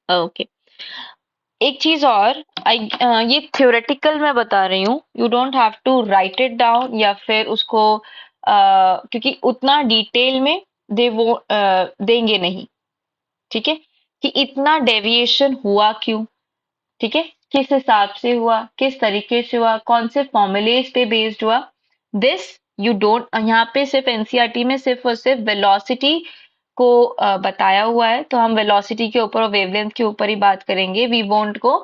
Okay, एक चीज और, ये थ्योरेटिकल मैं बता रही हूँ, you don't have to write it down या फिर उसको क्योंकि उतना डिटेल में वो देंगे नहीं, ठीक है, कि इतना डेविएशन हुआ क्यों, ठीक है, किस हिसाब से हुआ, किस तरीके से हुआ, कौन से फॉर्मूलेज पे बेस्ड हुआ, दिस यू डोंट, यहाँ पे सिर्फ एनसीईआरटी में सिर्फ और सिर्फ वेलोसिटी को बताया हुआ है, तो हम वेलोसिटी के ऊपर और वेवलेंथ के ऊपर ही बात करेंगे, वी वोंट को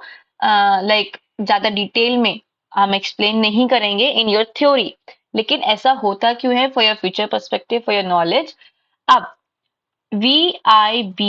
लाइक ज्यादा डिटेल में हम एक्सप्लेन नहीं करेंगे इन योर थ्योरी। लेकिन ऐसा होता क्यों है, for your future perspective, for your knowledge. अब VIB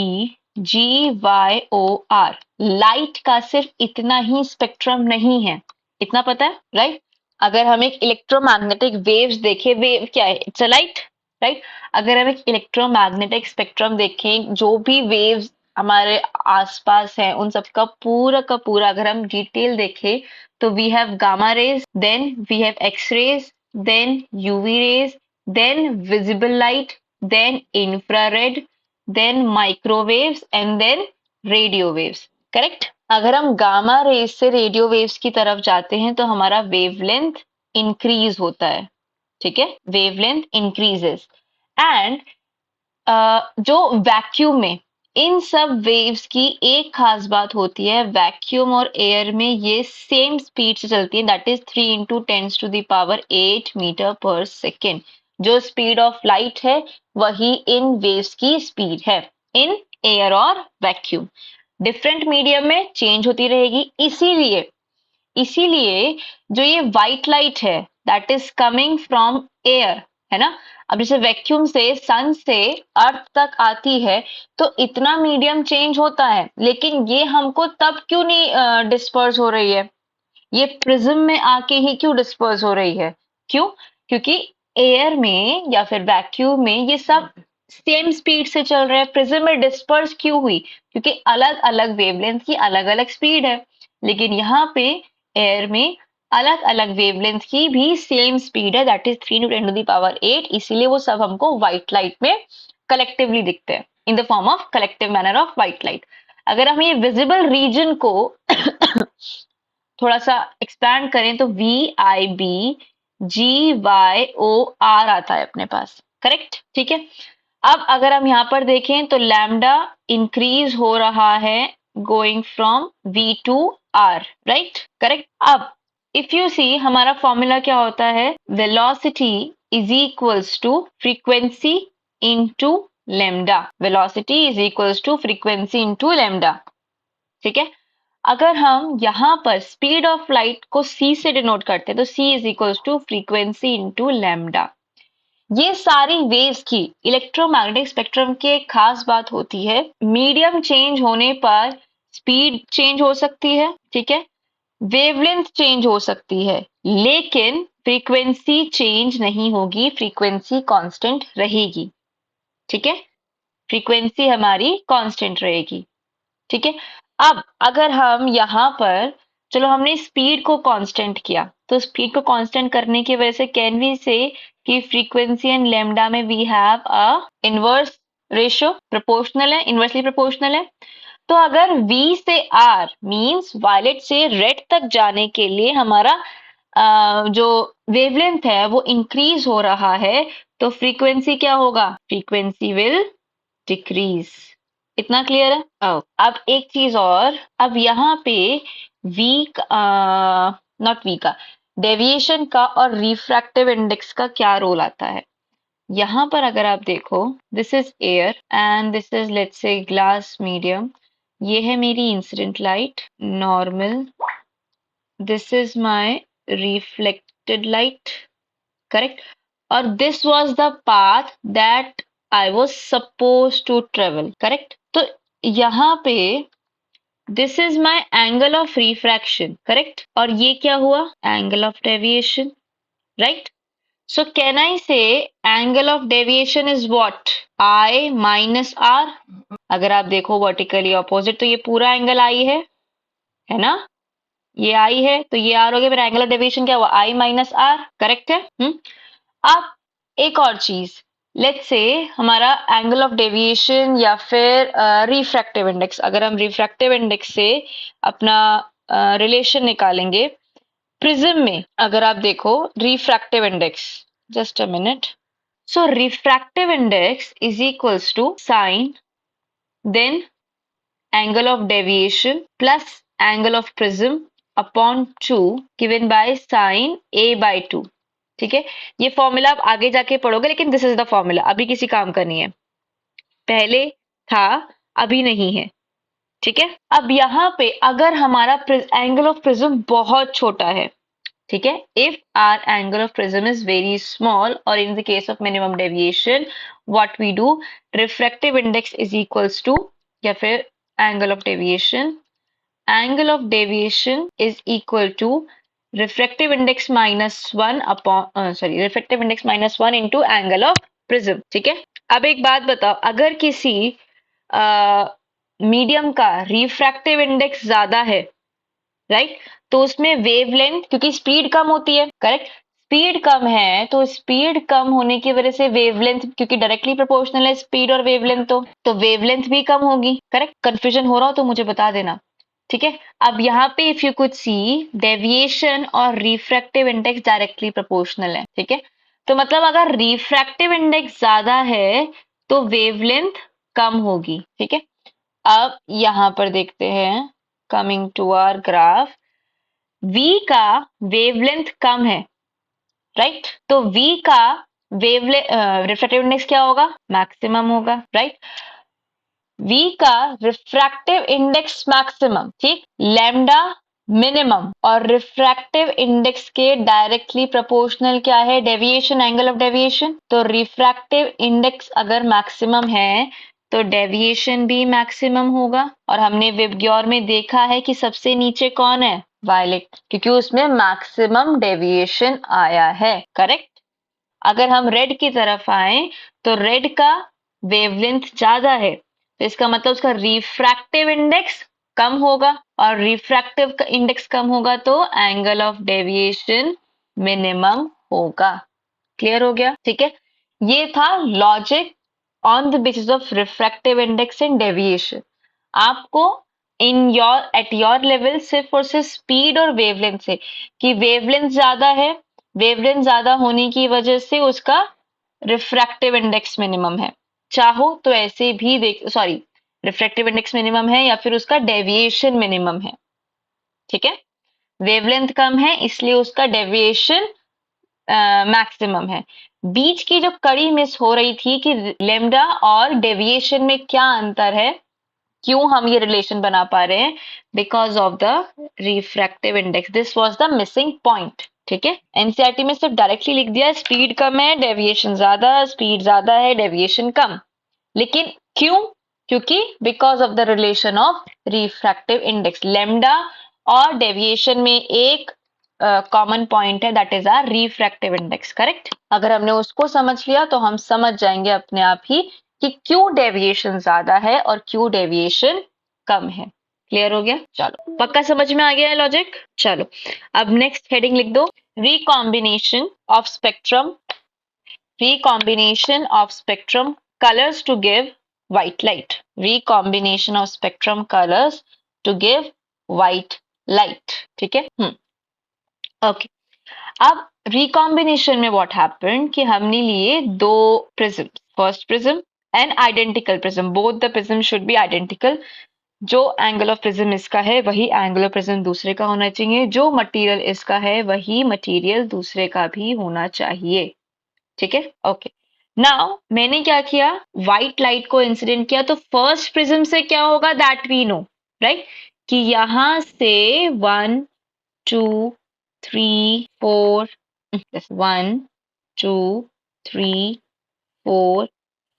GYOR लाइट का सिर्फ इतना ही स्पेक्ट्रम नहीं है, इतना पता है, राइट? अगर हम एक इलेक्ट्रोमैग्नेटिक वेव्स देखें, वेव क्या है, इट्स अ लाइट, राइट? अगर हम एक इलेक्ट्रोमैग्नेटिक स्पेक्ट्रम देखें, जो भी वेव्स हमारे आसपास हैं उन सब का पूरा अगर हम डिटेल देखें, तो we have gamma rays, then we have X rays, then UV rays, then visible light, then infrared, then microwaves and then radio waves, correct? अगर हम गामा रेज से रेडियो वेव्स की तरफ जाते हैं तो हमारा वेवलेंथ इंक्रीज होता है, ठीक है, वेवलेंथ इंक्रीजेस। एंड जो वैक्यूम में इन सब वेव्स की एक खास बात होती है, वैक्यूम और एयर में ये सेम स्पीड से चलती है, दैट इज 3 × 10⁸ मीटर पर सेकेंड। जो स्पीड ऑफ लाइट है वही इन वेव्स की स्पीड है, इन एयर और वैक्यूम। डिफरेंट मीडियम में चेंज होती रहेगी, इसीलिए इसीलिए जो ये व्हाइट लाइट है that is coming from air, है ना? अब जैसे वैक्यूम से, सन से अर्थ तक आती है तो इतना मीडियम चेंज होता है, लेकिन ये हमको तब क्यों नहीं डिस्पर्स हो रही है, ये प्रिज्म में आके ही क्यों डिस्पर्स हो रही है? क्यों? क्योंकि एयर में या फिर वैक्यूम में ये सब सेम स्पीड से चल रहे हैं। प्रिज्म में डिस्पर्स क्यों हुई? क्योंकि अलग अलग वेवलेंथ की अलग अलग स्पीड है, लेकिन यहाँ पे एयर में अलग अलग वेवलेंथ की भी सेम स्पीड है, दैट इज 3 × 10⁸, इसीलिए वो सब हमको व्हाइट लाइट में कलेक्टिवली दिखते हैं, इन the form of collective manner of white light. अगर हम ये विजिबल रीजन को थोड़ा सा एक्सपैंड करें तो VIB GYOR आता है अपने पास, करेक्ट? ठीक है। अब अगर हम यहाँ पर देखें तो लैम्डा इंक्रीज हो रहा है going from V to R, right? Correct. अब इफ यू सी हमारा फॉर्मूला क्या होता है, velocity is equals to frequency into lambda, velocity is equals to frequency into lambda, ठीक है। अगर हम यहाँ पर स्पीड ऑफ लाइट को c से डिनोट करते हैं तो c is equals to frequency into lambda. ये सारी वेव्स की इलेक्ट्रोमैग्नेटिक स्पेक्ट्रम की एक खास बात होती है, मीडियम चेंज होने पर स्पीड चेंज हो सकती है, ठीक है, वेवलेंथ चेंज हो सकती है, लेकिन फ्रीक्वेंसी चेंज नहीं होगी, फ्रीक्वेंसी कांस्टेंट रहेगी, ठीक है, फ्रीक्वेंसी हमारी कांस्टेंट रहेगी, ठीक है। अब अगर हम यहाँ पर, चलो हमने स्पीड को कांस्टेंट किया, तो स्पीड को कांस्टेंट करने की वजह से कैन वी से कि फ्रीक्वेंसी एंड लैम्डा में we have a inverse ratio, proportional है, इनवर्सली प्रोपोर्शनल है। तो अगर V से R मींस वायलेट से रेड तक जाने के लिए हमारा जो वेवलेंथ है वो इंक्रीज हो रहा है, तो फ्रीक्वेंसी क्या होगा, फ्रीक्वेंसी विल डिक्रीज। इतना क्लियर है? अब एक चीज और, अब यहाँ पे वीक नॉट वी का, डेविएशन का और रिफ्रैक्टिव इंडेक्स का क्या रोल आता है? यहाँ पर अगर आप देखो, this is air and this is let's say glass medium, ये है मेरी incident light normal, this is my reflected light, correct, और this was the path that I was suppose to travel, correct. तो यहाँ पे this is my angle of refraction, correct, और ये क्या हुआ, angle of deviation, right. So can I say angle of deviation is what, I minus R। अगर आप देखो वर्टिकली ऑपोजिट तो ये पूरा एंगल I है ना, ये I है तो ये R हो गया, फिर एंगल ऑफ डेविएशन क्या हुआ, I माइनस R, करेक्ट है। अब एक और चीज, लेट्स से हमारा एंगल ऑफ डेविएशन या फिर रिफ्रैक्टिव इंडेक्स, अगर हम रिफ्रैक्टिव इंडेक्स से अपना रिलेशन निकालेंगे प्रिज्म में, अगर आप देखो refractive index, just a minute, so refractive index is equals to sine then angle of deviation plus angle of prism upon 2 given by sin a by 2। ठीक है, ये फॉर्मूला आप आगे जाके पढ़ोगे, लेकिन दिस इज द फॉर्मूला, अभी किसी काम का नहीं है, पहले था अभी नहीं है। ठीक है, अब यहाँ पे अगर हमारा एंगल ऑफ प्रिज्म बहुत छोटा है, ठीक है, if are angle of prism is very small और in the case of minimum deviation what we do, refractive index is equals to, या फिर angle of deviation, angle of deviation is equal to refractive index minus 1 upon refractive index minus 1 into angle of prism। ठीक है, अब एक बात बताओ, अगर किसी मीडियम का रिफ्रैक्टिव इंडेक्स ज्यादा है, राइट, तो उसमें वेवलेंथ, क्योंकि स्पीड कम होती है, करेक्ट, स्पीड कम है तो स्पीड कम होने की वजह से वेवलेंथ, क्योंकि डायरेक्टली प्रोपोर्शनल है स्पीड और वेवलेंथ, तो वेवलेंथ भी कम होगी, करेक्ट। कंफ्यूजन हो रहा हो तो मुझे बता देना। ठीक है, अब यहाँ पे if you could see, deviation और रिफ्रैक्टिव इंडेक्स डायरेक्टली प्रोपोर्शनल है। ठीक है, तो मतलब अगर रिफ्रैक्टिव इंडेक्स ज्यादा है तो वेवलेंथ कम होगी। ठीक है, अब यहाँ पर देखते हैं, coming to our graph, v का वेवलेंथ कम है, राइट, तो v का वेवलेंथ रिफ्रैक्टिव इंडेक्स क्या होगा, मैक्सिमम होगा, राइट, v का रिफ्रैक्टिव इंडेक्स मैक्सिमम, ठीक, लैम्डा मिनिमम, और रिफ्रैक्टिव इंडेक्स के डायरेक्टली प्रोपोर्शनल क्या है, डेविएशन, एंगल ऑफ डेविएशन। तो रिफ्रैक्टिव इंडेक्स अगर मैक्सिमम है तो डेविएशन भी मैक्सिमम होगा, और हमने विबग्योर में देखा है कि सबसे नीचे कौन है, वायलेट, क्योंकि उसमें मैक्सिमम डेविएशन आया है, करेक्ट। अगर हम रेड की तरफ आए तो रेड का वेवलेंथ ज्यादा है, तो इसका मतलब उसका रिफ्रैक्टिव इंडेक्स कम होगा, और रिफ्रैक्टिव इंडेक्स कम होगा तो एंगल ऑफ डेविएशन मिनिमम होगा। क्लियर हो गया? ठीक है, ये था logic on the basis of refractive index and deviation. आपको in your at your level सिर्फ और सिर्फ स्पीड और वेवलेंथ से, कि वेवलेंथ ज्यादा है, वेवलेंथ ज्यादा होने की वजह से उसका रिफ्रैक्टिव इंडेक्स मिनिमम है, चाहो तो ऐसे भी देख, सॉरी, रिफ्रैक्टिव इंडेक्स मिनिमम है या फिर उसका डेविएशन मिनिमम है। ठीक है, वेवलेंथ कम है इसलिए उसका डेविएशन मैक्सिमम है। बीच की जो कड़ी मिस हो रही थी कि लेमडा और डेविएशन में क्या अंतर है, क्यों हम ये रिलेशन बना पा रहे हैं, because of the refractive index, this was the missing point. ठीक है, एनसीईआरटी में सिर्फ डायरेक्टली लिख दिया स्पीड कम है डेविएशन ज्यादा, स्पीड ज्यादा है डेविएशन कम, लेकिन क्यों, क्योंकि because of the relation of refractive index, lambda और डेविएशन में एक कॉमन पॉइंट है, that is R refractive index, correct. अगर हमने उसको समझ लिया तो हम समझ जाएंगे अपने आप ही कि क्यों डेविएशन ज्यादा है और क्यों डेविएशन कम है। क्लियर हो गया? चलो, पक्का समझ में आ गया है लॉजिक? चलो, अब नेक्स्ट हेडिंग लिख दो, recombination of spectrum, recombination of spectrum colors to give white light, recombination of spectrum colors to give white light। ठीक है, ओके, अब रिकॉम्बिनेशन में व्हाट हैपेंड कि हमने लिए दो prism, first prism and identical prism, both the prism should be identical, जो angle of prism इसका है वही एंगल ऑफ प्रिज्म दूसरे का होना चाहिए, जो मटेरियल इसका है वही मटेरियल दूसरे का भी होना चाहिए। ठीक है, ओके, नाउ मैंने क्या किया, व्हाइट लाइट को इंसिडेंट किया, तो फर्स्ट प्रिज्म से क्या होगा दैट वी नो, राइट, कि यहां से 1 2 3 4 1 2 3 4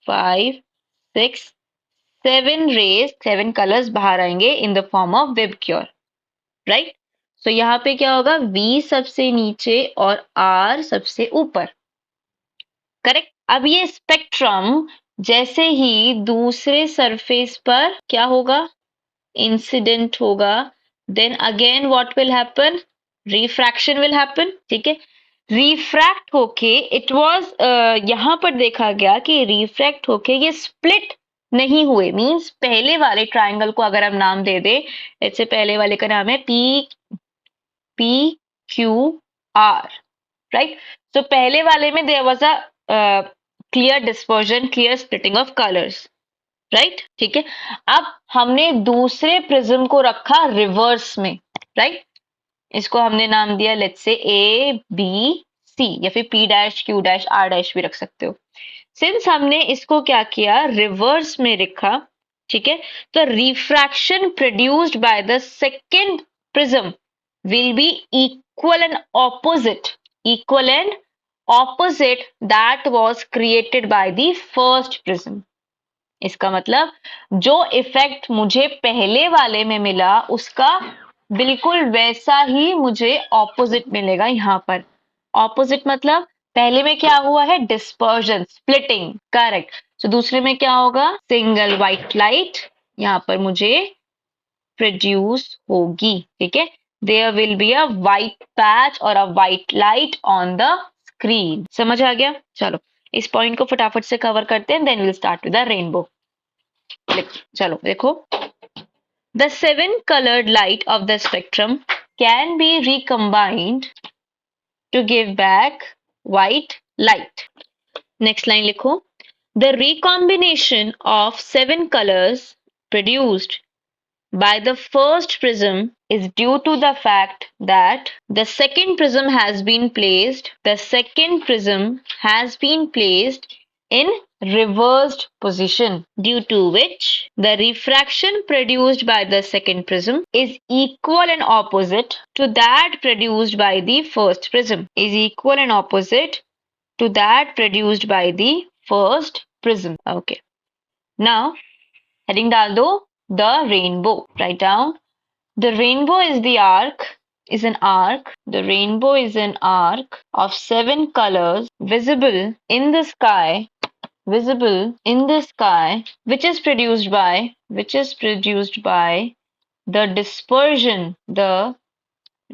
5 6 7 रेज, 7 कलर्स बाहर आएंगे in the form of VIBGYOR, right. So यहाँ पे क्या होगा, V सबसे नीचे और R सबसे ऊपर, करेक्ट। अब ये स्पेक्ट्रम जैसे ही दूसरे सरफेस पर क्या होगा, इंसिडेंट होगा, then again what will happen, refraction will happen. ठीक है, रिफ्रैक्ट होके इट वाज यहाँ पर देखा गया कि रिफ्रैक्ट होके ये स्प्लिट नहीं हुए, मींस पहले वाले ट्रायंगल को अगर हम नाम दे दे, इससे पहले वाले का नाम है P Q R, right. So पहले वाले में there was a clear dispersion, clear splitting of colours, right, ठीक है। अब हमने दूसरे प्रिज्म को रखा रिवर्स में, राइट। इसको हमने नाम दिया let's say A B C, या फिर P dash Q dash R dash भी रख सकते हो। सिंस हमने इसको क्या किया, रिवर्स में लिखा, ठीक है, तो refraction produced by the second prism will be equal and opposite that was created by the first prism. इसका मतलब जो इफेक्ट मुझे पहले वाले में मिला उसका बिल्कुल वैसा ही मुझे ऑपोजिट मिलेगा यहाँ पर। ऑपोजिट मतलब पहले में क्या हुआ है, डिस्पर्जन, स्प्लिटिंग, करेक्ट। तो दूसरे में क्या होगा, सिंगल व्हाइट लाइट यहाँ पर मुझे प्रोड्यूस होगी, ठीक है। There will be a white patch और a white light on the screen. समझ आ गया? चलो इस पॉइंट को फटाफट से कवर करते हैं, then will start with the rainbow. चलो देखो, the seven colored light of the spectrum can be recombined to give back white light. Next line लिखो, the recombination of seven colors produced by the first prism is due to the fact that the second prism has been placed in reversed position, due to which the refraction produced by the second prism is equal and opposite to that produced by the first prism. Okay. Now heading डाल दो, the rainbow. Write down, the rainbow is an arc. The rainbow is an arc of seven colors visible in the sky, which is produced by the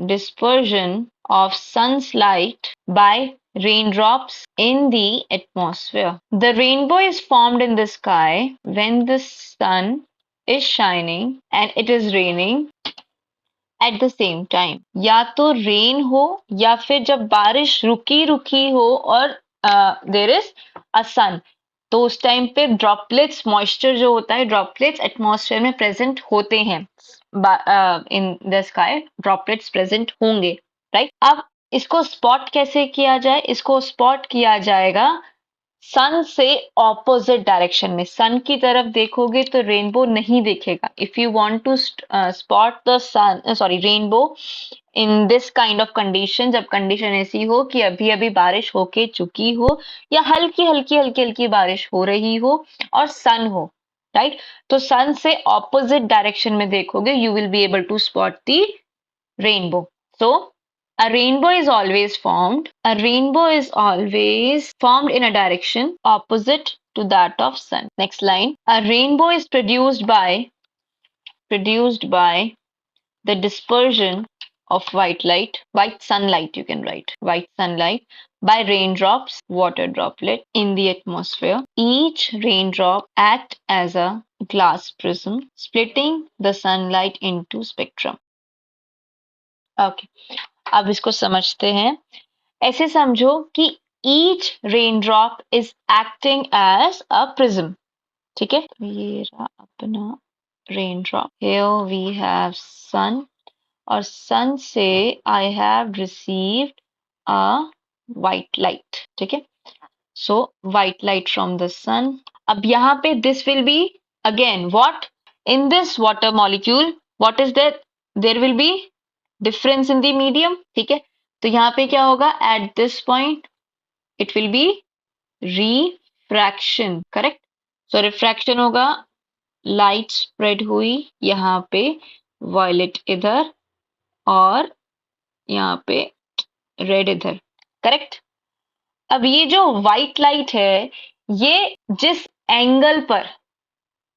dispersion of sun's light by raindrops in the atmosphere. The rainbow is formed in the sky when the sun is shining and it is raining at the same time. या तो rain हो या फिर जब बारिश रुकी रुकी हो और देयर इज अ सन, तो उस टाइम पे ड्रॉपलेट्स, मॉइस्चर जो होता है, ड्रॉपलेट्स एटमॉस्फेयर में प्रेजेंट होते हैं, in the sky droplets present होंगे, राइट। अब इसको स्पॉट कैसे किया जाए, इसको स्पॉट किया जाएगा सन से ऑपोजिट डायरेक्शन में। सन की तरफ देखोगे तो रेनबो नहीं दिखेगा। If you want to spot the rainbow in this kind of condition, जब कंडीशन ऐसी हो कि अभी अभी बारिश होके चुकी हो या हल्की हल्की हल्की हल्की बारिश हो रही हो और सन हो, राइट, तो सन से ऑपोजिट डायरेक्शन में देखोगे, you will be able to spot the rainbow. So a rainbow is always formed in a direction opposite to that of sun. Next line. A rainbow is produced by the dispersion of white sunlight, you can write, white sunlight by raindrops, water droplet in the atmosphere. Each raindrop acts as a glass prism, splitting the sunlight into spectrum. Okay. अब इसको समझते हैं। ऐसे समझो कि each raindrop is acting as a prism, ठीक है। ये रहा अपना raindrop. Here we have sun और sun से I have received a white light, ठीक है। So white light from the sun. अब यहाँ पे this will be again what? In this water molecule, what is that? There will be difference in the medium, ठीक है। तो यहाँ पे क्या होगा, at this point it will be refraction, correct। so refraction होगा, light spread हुई यहाँ पे, violet इधर और यहाँ पे red इधर, करेक्ट। अब ये जो white light है, ये जिस एंगल पर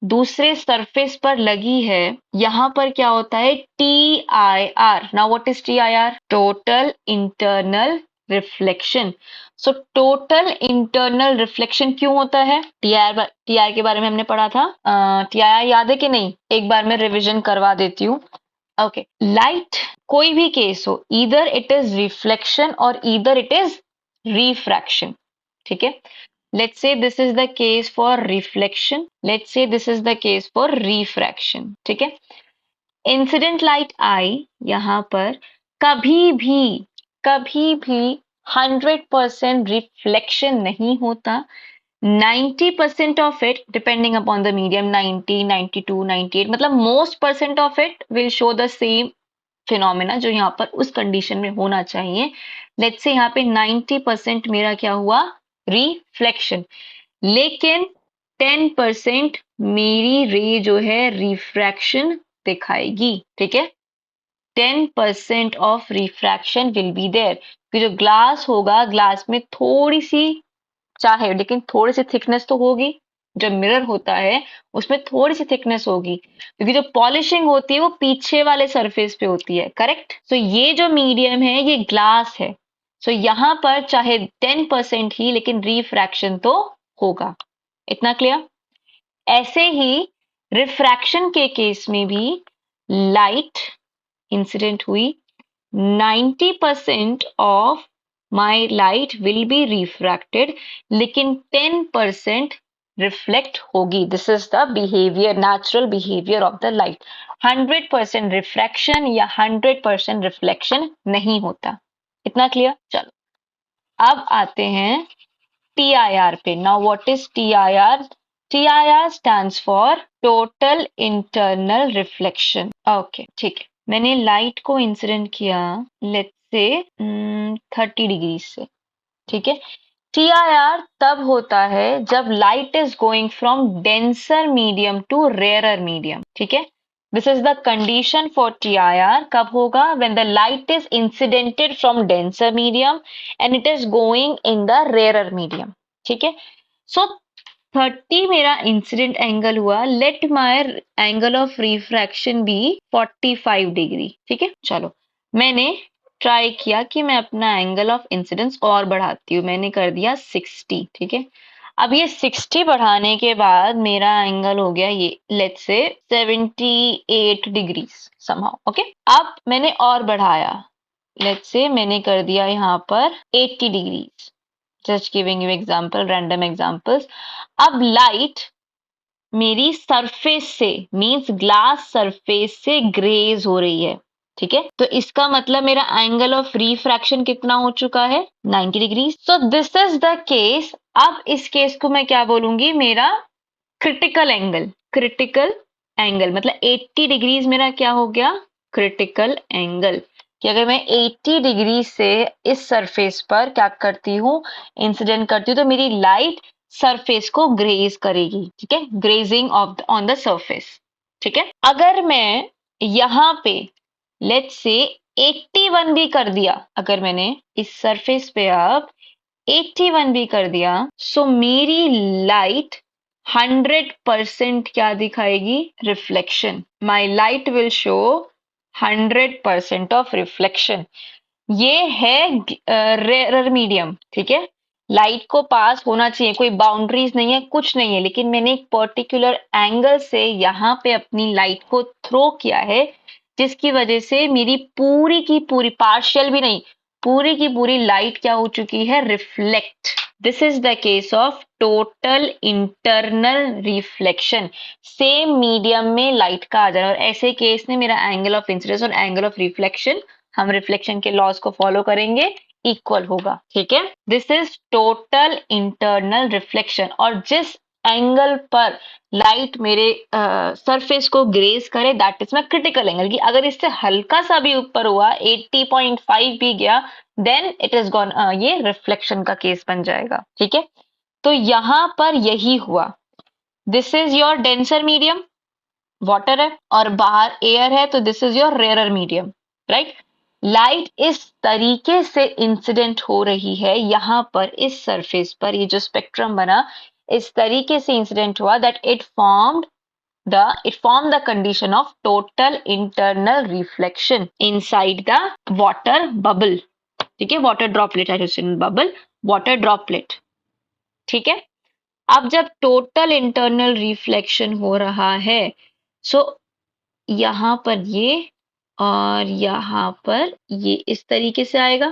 दूसरे सरफेस पर लगी है, यहां पर क्या होता है, TIR। Now what is TIR? Total internal reflection. So total internal reflection क्यों होता है? टीआर के बारे में हमने पढ़ा था। टीआर याद है कि नहीं? एक बार मैं रिवीजन करवा देती हूँ। ओके, लाइट कोई भी केस हो, ईदर इट इज रिफ्लेक्शन और ईदर इट इज रिफ्रैक्शन। ठीक है, let's say this is the case for reflection, let's say this is the case for refraction। ठीक है, इंसिडेंट लाइट आई यहां पर कभी भी 100% रिफ्लेक्शन नहीं होता। 90% of it depending upon the medium, 90, 92, 98, मतलब most percent of it will show the same phenomena जो यहाँ पर उस कंडीशन में होना चाहिए। लेट्स से यहाँ पे 90% मेरा क्या हुआ? रिफ्लेक्शन। लेकिन 10% मेरी रे जो है रिफ्रैक्शन दिखाएगी। ठीक है, 10% of refraction will be there. फिर जो ग्लास होगा, ग्लास में थोड़ी सी, चाहे लेकिन थोड़ी सी थिकनेस तो होगी। जो मिरर होता है उसमें थोड़ी सी थिकनेस होगी, क्योंकि जो पॉलिशिंग होती है वो पीछे वाले सरफेस पे होती है। करेक्ट? सो ये जो मीडियम है ये ग्लास है। सो यहाँ पर चाहे 10% ही, लेकिन रिफ्रैक्शन तो होगा। इतना क्लियर? ऐसे ही रिफ्रैक्शन के केस में भी लाइट इंसिडेंट हुई, 90% of my light will be refracted, लेकिन 10% रिफ्लेक्ट होगी। This is the behaviour, natural behaviour of the light. 100% refraction या 100% रिफ्लेक्शन नहीं होता। इतना क्लियर? चलो अब आते हैं TIR पे। Now what is TIR? TIR stands for total internal reflection। Okay, ठीक है, मैंने लाइट को इंसिडेंट किया लेट्स से 30 डिग्री से। ठीक है, TIR तब होता है जब light is going from denser medium to rarer medium. ठीक है, this is the condition for TIR। कब होगा? when the light is incidented from denser medium and it is going in the rarer medium। ठीक है, so 30 मेरा incident angle हुआ, let my angle of refraction be 45 degree. ठीक है, चलो मैंने ट्राई किया कि मैं अपना एंगल ऑफ इंसिडेंस और बढ़ाती हूँ, मैंने कर दिया 60। ठीक है, अब ये 60 बढ़ाने के बाद मेरा एंगल हो गया ये let's say 78 degree somehow. Okay, अब मैंने और बढ़ाया, लेट्स से मैंने कर दिया यहाँ पर 80 degree. Just giving you example, random examples. अब लाइट मेरी सरफेस से, मींस ग्लास सरफेस से ग्रेज हो रही है। ठीक है, तो इसका मतलब मेरा एंगल ऑफ रिफ्रैक्शन कितना हो चुका है? 90 degree. So this is the case. अब इस केस को मैं क्या बोलूंगी? मेरा क्रिटिकल एंगल। क्रिटिकल एंगल मतलब 80 डिग्रीज मेरा क्या हो गया? Critical angle. कि अगर मैं 80 डिग्री से इस सरफेस पर क्या करती हूँ? इंसिडेंट करती हूँ, तो मेरी लाइट सरफेस को ग्रेज करेगी। ठीक है, grazing of on the surface. ठीक है, अगर मैं यहाँ पे लेट्स से 81 भी कर दिया, अगर मैंने इस सरफेस पे अब 81 भी कर दिया, सो मेरी लाइट 100% क्या दिखाएगी? Reflection. My light will show 100% of reflection. ये है रेयर मीडियम। ठीक है, लाइट को पास होना चाहिए, कोई बाउंड्रीज नहीं है, कुछ नहीं है, लेकिन मैंने एक पर्टिकुलर एंगल से यहाँ पे अपनी लाइट को थ्रो किया है, जिसकी वजह से मेरी पूरी की पूरी, पार्शियल भी नहीं, पूरी की पूरी लाइट क्या हो चुकी है? Reflect. This is the case of total internal reflection. Same medium में लाइट का आ जाना, और ऐसे केस में मेरा एंगल ऑफ इंसिडेंस और एंगल ऑफ रिफ्लेक्शन, हम रिफ्लेक्शन के लॉज को फॉलो करेंगे, इक्वल होगा। ठीक है, this is total internal reflection. और जिस एंगल पर लाइट मेरे सरफेस को ग्रेज करे, that is my critical angle. कि अगर इससे हल्का सा भी ऊपर हुआ, 80.5 भी गया, देन इट इज गॉन, ये रिफ्लेक्शन का केस बन जाएगा। ठीक है, तो यहां पर यही हुआ। This is your denser medium, water है, और बाहर एयर है, तो this is your rarer medium. Right, light इस तरीके से इंसिडेंट हो रही है यहां पर, इस सरफेस पर ये जो स्पेक्ट्रम बना, इस तरीके से इंसिडेंट हुआ that it formed the condition of total internal reflection inside the water bubble। ठीक है, water droplet, hydrogen bubble, water droplet. ठीक है, अब जब टोटल इंटरनल रिफ्लेक्शन हो रहा है, सो यहाँ पर ये और यहाँ पर ये इस तरीके से आएगा,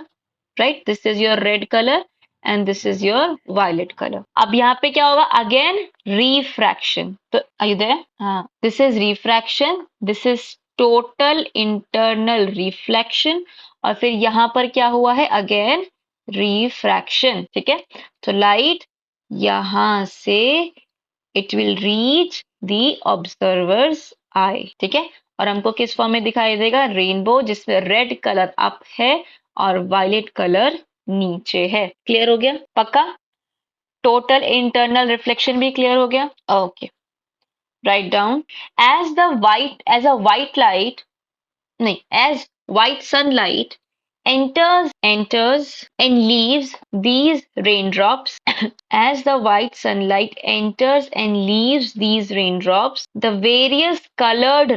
right? This is your red colour and this is your violet colour. अब यहाँ पे क्या होगा? Again refraction. तो आर यू देयर? हाँ, this is refraction, this is total internal reflection, और फिर यहाँ पर क्या हुआ है? Again refraction. ठीक है, तो लाइट यहाँ से it will reach the observer's eye. ठीक है, और हमको किस फॉर्म में दिखाई देगा? रेनबो, जिसमें रेड कलर अप है और वायलेट कलर नीचे है। क्लियर हो गया? पक्का? टोटल इंटरनल रिफ्लेक्शन भी क्लियर हो गया? Okay, right down. As a white light, नहीं, as white sunlight enters and leaves these raindrops, as the white sunlight enters and leaves these raindrops, the various colored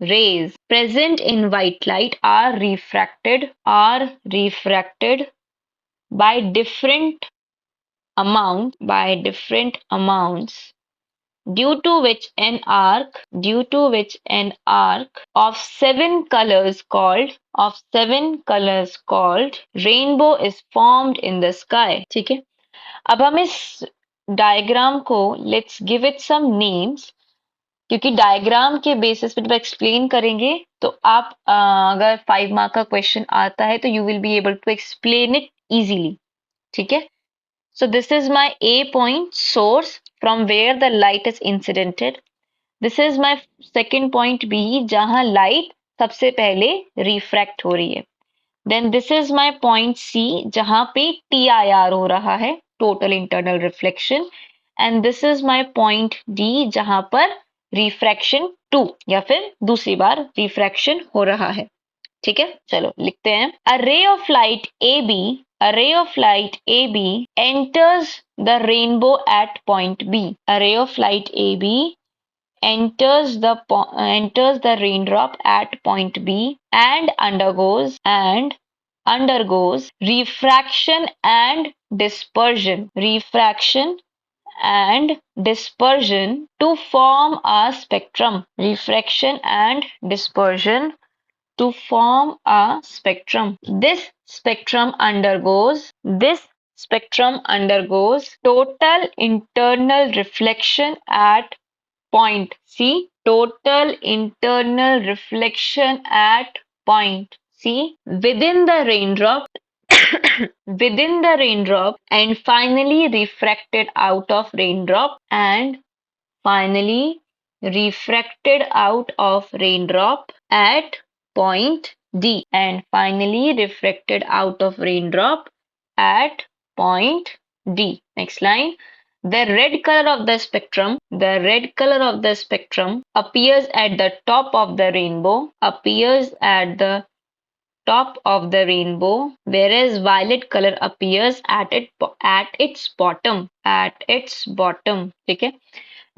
rays present in white light are refracted by different amounts, due to which an arc of seven colors called rainbow is formed in the sky. ठीक है, अब हम इस diagram को let's give it some names, क्योंकि diagram के basis पे जब एक्सप्लेन करेंगे तो आप अगर 5 मार्क का क्वेश्चन आता है तो you will be able to explain it easily. ठीक है, so this is my A point source from where the light is incidented. This is my second point B, जहां light सबसे पहले refract हो रही है. Then this is my point C, जहां पे TIR हो रहा है, total internal reflection. And this is my point D, जहां पर refraction 2 या फिर दूसरी बार refraction हो रहा है. ठीक है, चलो लिखते हैं. A ray of light AB enters the rainbow at point B. A ray of light AB enters the raindrop at point B and undergoes refraction and dispersion to form a spectrum. This spectrum undergoes total internal reflection at point C. Within the raindrop and finally refracted out of raindrop at point D, and finally refracted out of raindrop at point D. Next line. The red color of the spectrum appears at the top of the rainbow, whereas violet color appears at its bottom. ठीक है,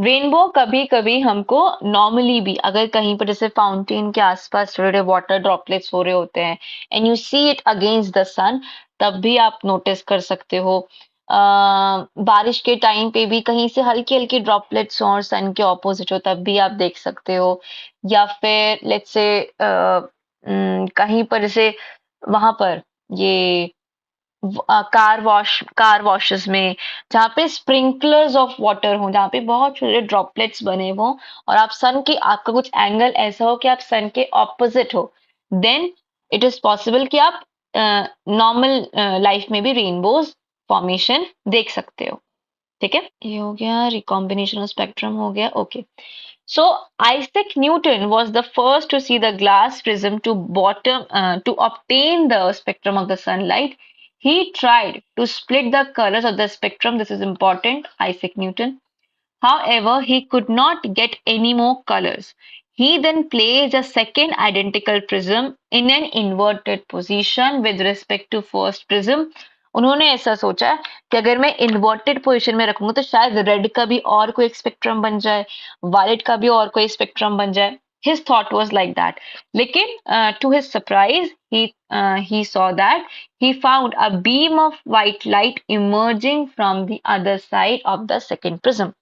rainbow कभी कभी हमको normally भी, अगर कहीं पर जैसे फाउंटेन के आसपास थोड़े वाटर ड्रॉपलेट्स हो रहे होते हैं and you see it against the sun, तब भी आप नोटिस कर सकते हो. बारिश के टाइम पे भी कहीं से हल्की हल्की ड्रॉपलेट्स हो और सन के ऑपोजिट हो, तब भी आप देख सकते हो. या फिर लेट्स से कहीं पर जैसे वहां पर ये कार वॉशेस में, जहाँ पे स्प्रिंकलर्स ऑफ वाटर हो, जहाँ पे बहुत छोटे ड्रॉपलेट्स बने हो और आपका कुछ एंगल ऐसा हो कि आप सन के ऑपोजिट हो, देन इट इज पॉसिबल कि आप नॉर्मल लाइफ में भी रेनबोज फॉर्मेशन देख सकते हो. ठीक है, ये हो गया, रिकॉम्बिनेशन ऑफ स्पेक्ट्रम हो गया. Okay, so Isaac Newton was the first to see the glass prism to obtain the spectrum of the sunlight. He tried to split the colors of the spectrum. This is important, Isaac Newton. However, he could not get any more colors. He then placed a second identical prism in an inverted position with respect to first prism. उन्होंने ऐसा सोचा कि अगर मैं inverted position में रखूंगा तो शायद रेड का भी और कोई स्पेक्ट्रम बन जाए, वायलेट का भी और कोई स्पेक्ट्रम बन जाए. His thought was like that. लेकिन to his surprise, he saw that he found a beam of white light emerging from the other side of the second prism.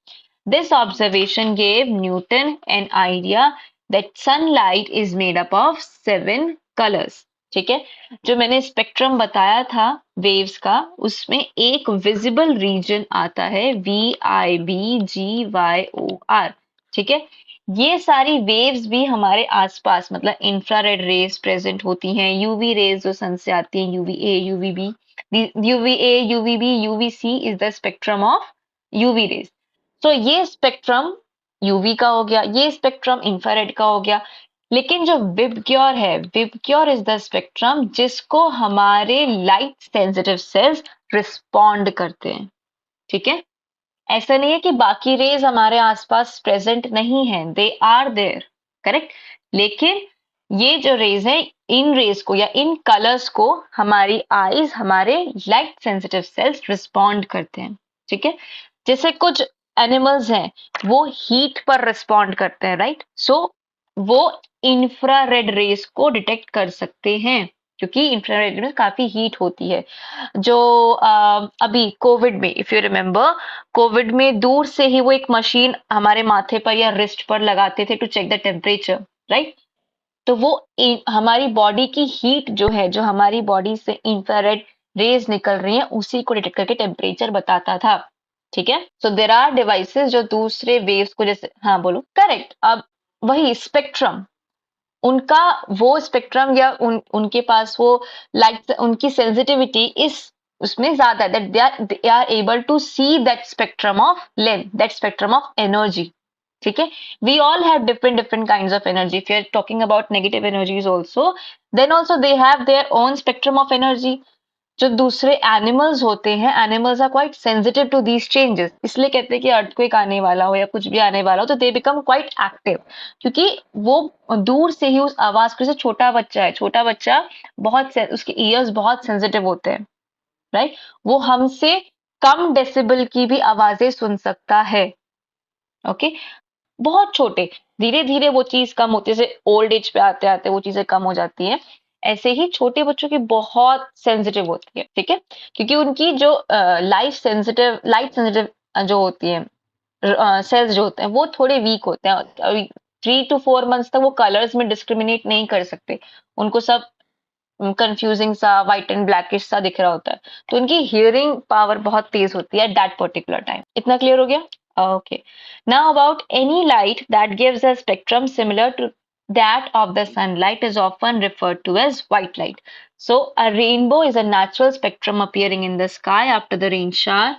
This observation gave Newton an idea that sunlight is made up of 7 colors. ठीक है, जो मैंने spectrum बताया था waves का, उसमें एक visible region आता है VIBGYOR. ठीक है, ये सारी वेव्स भी हमारे आसपास, मतलब इंफ्रारेड रेज प्रेजेंट होती हैं, यूवी रेज जो सन से आती हैं, UVA, UVB. UVA, UVB, UVC is the spectrum of UV rays. तो ये स्पेक्ट्रम यूवी का हो गया, ये स्पेक्ट्रम इंफ्रारेड का हो गया. लेकिन जो विबग्योर है, विबग्योर इज द स्पेक्ट्रम जिसको हमारे लाइट सेंसिटिव सेल्स रिस्पॉन्ड करते हैं. ठीक है, ऐसा नहीं है कि बाकी रेज हमारे आसपास प्रेजेंट नहीं है, दे आर देयर, करेक्ट. लेकिन ये जो रेज है, इन रेज को या इन कलर्स को हमारी आईज, हमारे लाइट सेंसिटिव सेल्स रिस्पॉन्ड करते हैं. ठीक है, जैसे कुछ एनिमल्स हैं वो हीट पर रिस्पॉन्ड करते हैं, राइट. सो वो इंफ्रारेड रेज को डिटेक्ट कर सकते हैं क्योंकि इंफ्रारेड में काफी हीट होती है. जो अभी कोविड में, इफ यू रिमेम्बर, कोविड में दूर से ही वो एक मशीन हमारे माथे पर या रिस्ट पर लगाते थे to check the temperature, right. तो वो हमारी बॉडी की हीट जो है, जो हमारी बॉडी से इंफ्रारेड रेज निकल रही है, उसी को डिटेक्ट करके टेम्परेचर बताता था. ठीक है, सो देयर आर डिवाइसेस जो दूसरे वेव्स को, जैसे, हाँ बोलो, करेक्ट. अब वही स्पेक्ट्रम, उनका वो स्पेक्ट्रम या उनके पास वो लाइट, उनकी सेंसिटिविटी इस उसमें ज्यादा है, that they are able to see that spectrum of length, that spectrum of energy. ठीक है, we all have different different kinds of energy. If you are talking about negative energies also, then also they have their own spectrum of energy. जो दूसरे animals होते हैं, animals are quite sensitive to these changes. इसलिए कहते हैं कि earthquake आने वाला हो या कुछ भी आने वाला हो तो दे बिकम क्वाइट एक्टिव, क्योंकि वो दूर से ही उस आवाज को, जैसे छोटा बच्चा है, छोटा बच्चा बहुत उसके ईयर्स बहुत सेंसिटिव होते हैं, राइट. वो हमसे कम डेसिबल की भी आवाजें सुन सकता है. ओके, बहुत छोटे, धीरे धीरे वो चीज कम होती है, जैसे ओल्ड एज पे आते आते वो चीजें कम हो जाती हैं. ऐसे ही छोटे बच्चों की बहुत सेंसिटिव होती है. ठीक है, क्योंकि उनकी जो लाइट सेंसिटिव जो होती है सेल्स जो होते हैं वो थोड़े वीक होते हैं. 3 to 4 months तक वो कलर्स में डिस्क्रिमिनेट नहीं कर सकते, उनको सब कंफ्यूजिंग सा व्हाइट एंड ब्लैकिश सा दिख रहा होता है. तो उनकी हियरिंग पावर बहुत तेज होती है दैट पर्टिकुलर टाइम. इतना क्लियर हो गया? Okay. Now about any light that gives a spectrum similar to that of the sunlight is often referred to as white light. So a rainbow is a natural spectrum appearing in the sky after the rain shower.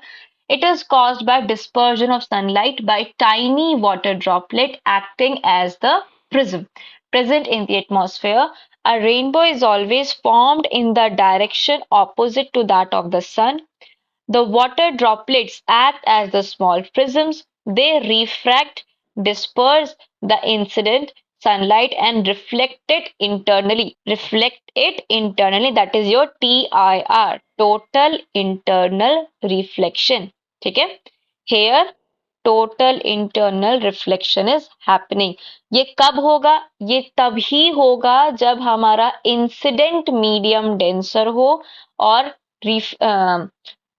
It is caused by dispersion of sunlight by tiny water droplet acting as the prism present in the atmosphere. A rainbow is always formed in the direction opposite to that of the sun. The water droplets act as the small prisms. They disperse the incident sunlight and reflect it internally. Reflect it internally, that is your TIR, total internal reflection. ठीक है? Here total internal reflection is happening. ये कब होगा? ये तभी होगा जब हमारा इंसिडेंट मीडियम डेंसर हो और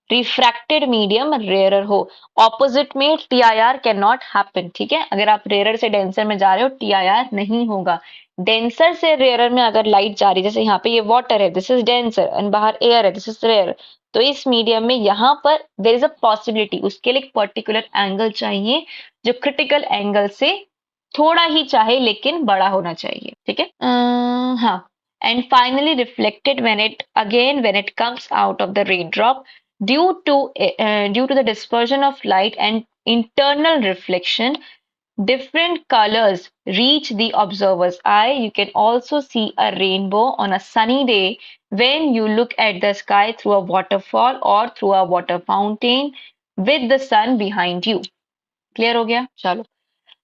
रिफ्रैक्टेड मीडियम रेयरर हो. ऑपोजिट में टीआईआर कैन नॉट हैपन. ठीक है, अगर आप रेयरर से डेंसर में जा रहे हो टीआईआर नहीं होगा. डेंसर से रेयरर में अगर लाइट जा रही है, जैसे यहाँ पे ये वाटर है, दिस इज डेंसर, एंड बाहर एयर है, दिस इज रेयर, तो इस मीडियम में यहाँ पर देर इज अ पॉसिबिलिटी, उसके लिए एक पर्टिकुलर एंगल चाहिए जो क्रिटिकल एंगल से थोड़ा ही चाहे लेकिन बड़ा होना चाहिए. ठीक है, हाँ. And finally reflected when it comes out of the raindrop. Due to the dispersion of light and internal reflection, different colors reach the observer's eye. You can also see a rainbow on a sunny day when you look at the sky through a waterfall or through a water fountain with the sun behind you. Clear हो गया? चलो.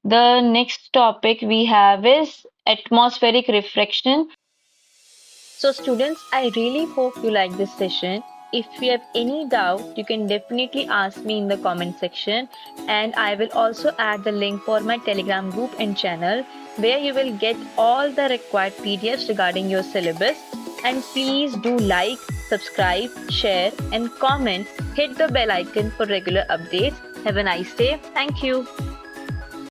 The next topic we have is atmospheric refraction. So students, I really hope you like this session. If you have any doubt, you can definitely ask me in the comment section, and I will also add the link for my Telegram group and channel where you will get all the required PDFs regarding your syllabus. And please do like, subscribe, share, and comment. Hit the bell icon for regular updates. Have a nice day. Thank you.